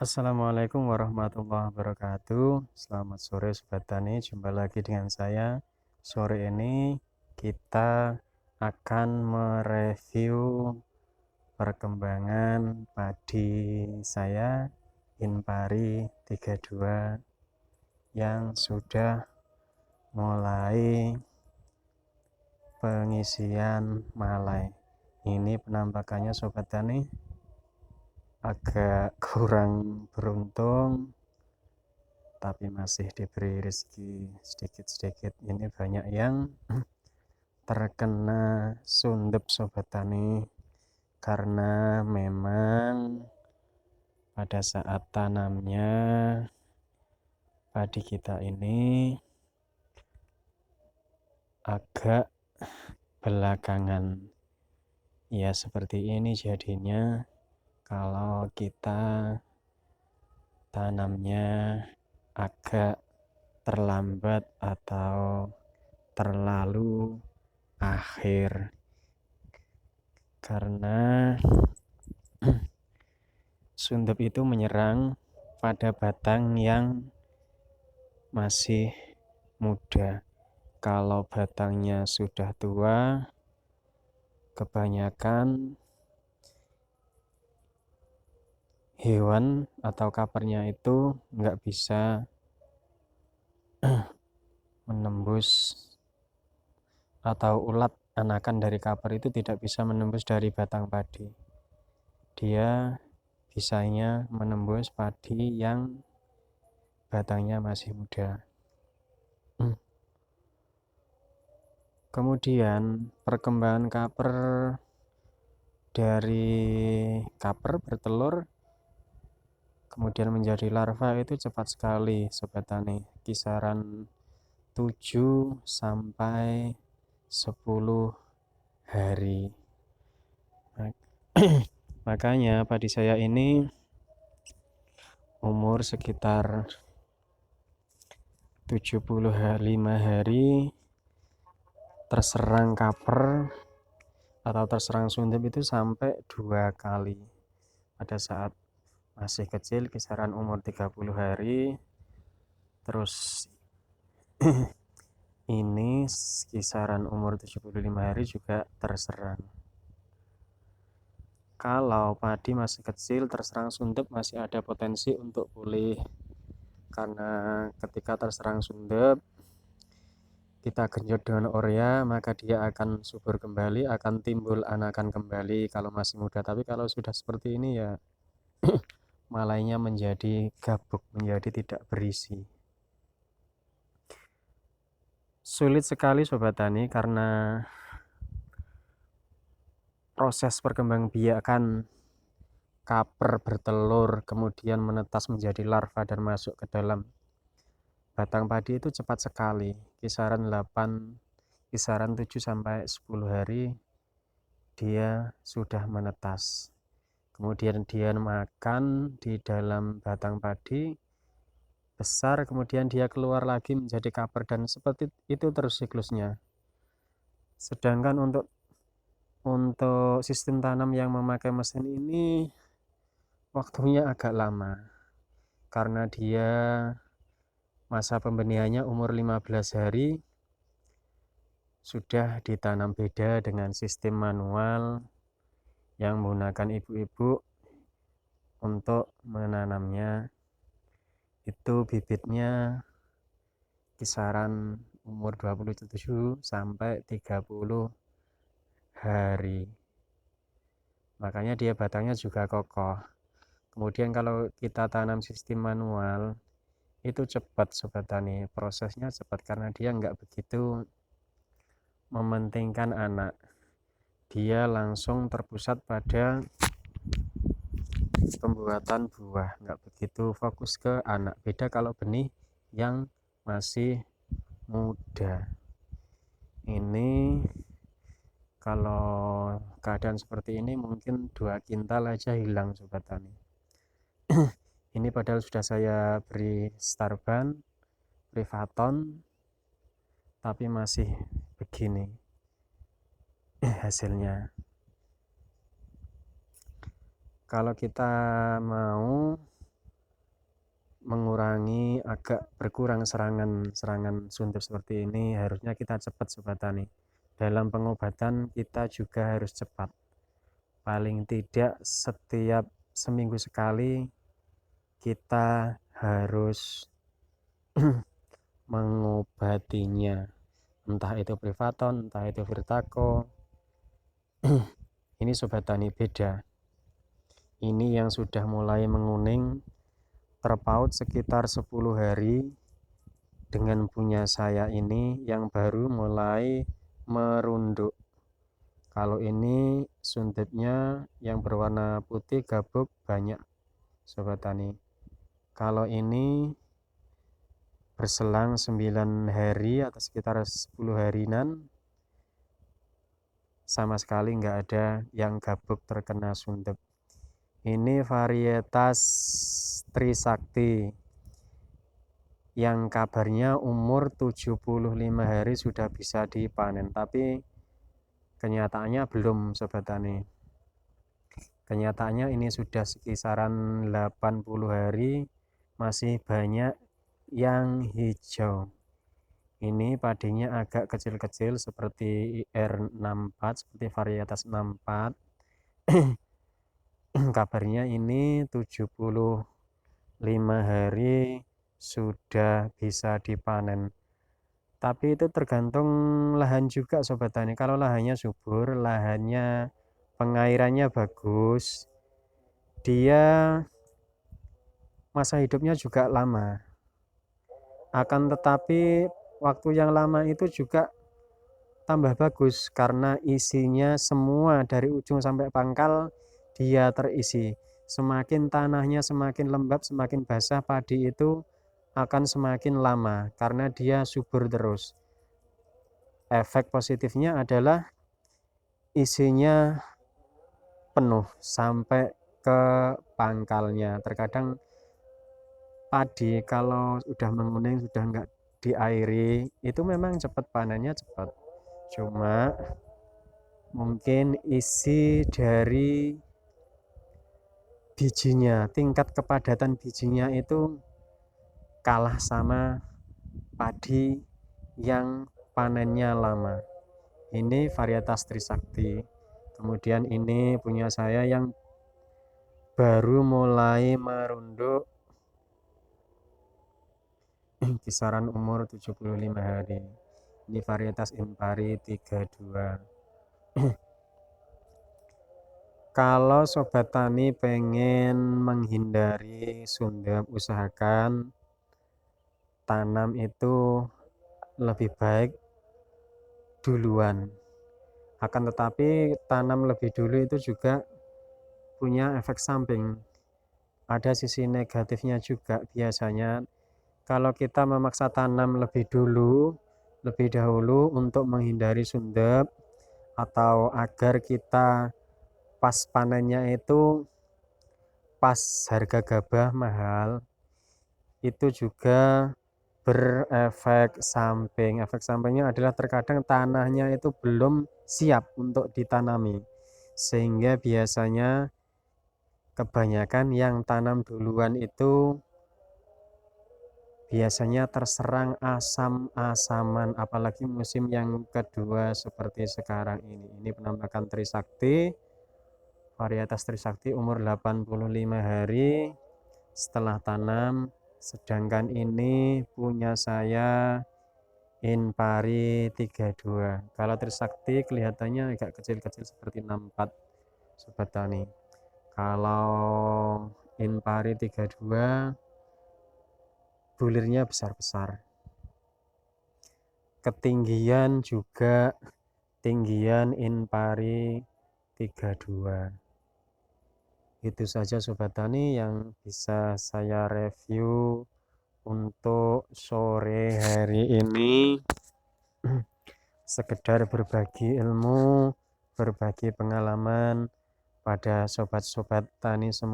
Assalamualaikum warahmatullahi wabarakatuh. Selamat sore Sobat Tani, jumpa lagi dengan saya. Sore ini kita akan mereview perkembangan padi saya Inpari 32 yang sudah mulai pengisian malai. Ini penampakannya Sobat Tani agak kurang beruntung, tapi masih diberi rezeki sedikit-sedikit. Ini banyak yang terkena sundep Sobat Tani, karena memang pada saat tanamnya padi kita ini agak belakangan. Ya seperti ini jadinya kalau kita tanamnya agak terlambat atau terlalu akhir, karena sundep itu menyerang pada batang yang masih muda. Kalau batangnya sudah tua, kebanyakan hewan atau kapernya itu nggak bisa menembus, atau ulat anakan dari kaper itu tidak bisa menembus dari batang padi. Dia bisanya menembus padi yang batangnya masih muda. Kemudian perkembangan kaper dari kaper bertelur kemudian menjadi larva itu cepat sekali Sobat Tani, kisaran 7 sampai 10 hari. Makanya padi saya ini umur sekitar 75 hari terserang kaper atau terserang sundep itu sampai 2 kali. Pada saat masih kecil kisaran umur 30 hari, terus ini kisaran umur 75 hari juga terserang. Kalau padi masih kecil terserang sundep masih ada potensi untuk pulih, karena ketika terserang sundep kita genjot dengan urea, maka dia akan subur kembali, akan timbul anakan kembali kalau masih muda. Tapi kalau sudah seperti ini ya malainya menjadi gabuk, menjadi tidak berisi. Sulit sekali Sobat Tani, karena proses perkembangbiakan kaper bertelur kemudian menetas menjadi larva dan masuk ke dalam batang padi itu cepat sekali. Kisaran 7 sampai 10 hari dia sudah menetas. Kemudian dia makan di dalam batang padi besar, kemudian dia keluar lagi menjadi kaper, dan seperti itu terus siklusnya. Sedangkan untuk sistem tanam yang memakai mesin ini waktunya agak lama, karena dia masa pembenihannya umur 15 hari sudah ditanam. Beda dengan sistem manual yang menggunakan ibu-ibu untuk menanamnya, itu bibitnya kisaran umur 27 sampai 30 hari. Makanya dia batangnya juga kokoh. Kemudian kalau kita tanam sistem manual itu cepat Sobat Tani, prosesnya cepat karena dia nggak begitu mementingkan anak, dia langsung terpusat pada pembuatan buah, nggak begitu fokus ke anak. Beda kalau benih yang masih muda. Ini kalau keadaan seperti ini mungkin 2 kintal aja hilang Sobat Tani. Ini padahal sudah saya beri starban, privaton, tapi masih begini hasilnya. Kalau kita mau mengurangi, agak berkurang serangan sundep seperti ini, harusnya kita cepat Sobat Tani. Dalam pengobatan kita juga harus cepat. Paling tidak setiap seminggu sekali kita harus mengobatinya. Entah itu Privaton, entah itu Virtaco. Ini Sobat Tani beda. Ini yang sudah mulai menguning, terpaut sekitar 10 hari. Dengan punya saya ini yang baru mulai merunduk. Kalau ini sundepnya yang berwarna putih gabuk banyak Sobat Tani. Kalau ini berselang 9 hari atau sekitar 10 harian sama sekali nggak ada yang gabuk terkena sundep. Ini varietas Trisakti yang kabarnya umur 75 hari sudah bisa dipanen, tapi kenyataannya belum Sobat Tani. Kenyataannya ini sudah sekisaran 80 hari masih banyak yang hijau. Ini padinya agak kecil-kecil seperti IR64, seperti varietas 64. Kabarnya ini 75 hari sudah bisa dipanen. Tapi itu tergantung lahan juga Sobat Tani. Kalau lahannya subur, lahannya pengairannya bagus, dia masa hidupnya juga lama. Akan tetapi waktu yang lama itu juga tambah bagus karena isinya semua dari ujung sampai pangkal dia terisi. Semakin tanahnya semakin lembab, semakin basah, padi itu akan semakin lama karena dia subur terus. Efek positifnya adalah isinya penuh sampai ke pangkalnya. Terkadang padi kalau sudah menguning, sudah enggak diairi, itu memang cepat panennya cepat. Cuma mungkin isi dari bijinya, tingkat kepadatan bijinya itu kalah sama padi yang panennya lama. Ini varietas Trisakti. Kemudian ini punya saya yang baru mulai merunduk, kisaran umur 75 hari. Ini varietas Impari 32. Kalau Sobat Tani pengen menghindari sundep, usahakan tanam itu lebih baik duluan. Akan tetapi tanam lebih dulu itu juga punya efek samping. Ada sisi negatifnya juga biasanya. Kalau kita memaksa tanam lebih dahulu untuk menghindari sundep atau agar kita pas panennya itu pas harga gabah mahal, itu juga berefek samping. Efek sampingnya adalah terkadang tanahnya itu belum siap untuk ditanami, sehingga biasanya kebanyakan yang tanam duluan itu biasanya terserang asam-asaman, apalagi musim yang kedua seperti sekarang ini. Ini penampakan Trisakti, varietas Trisakti umur 85 hari setelah tanam. Sedangkan ini punya saya Impari 32. Kalau Trisakti kelihatannya agak kecil-kecil seperti 64 Sobat Tani. Kalau Impari 32 bulirnya besar-besar. Ketinggian juga tinggian Impari 32. Itu saja Sobat Tani yang bisa saya review untuk sore hari ini. Sekedar berbagi ilmu, berbagi pengalaman pada sobat-sobat tani semua.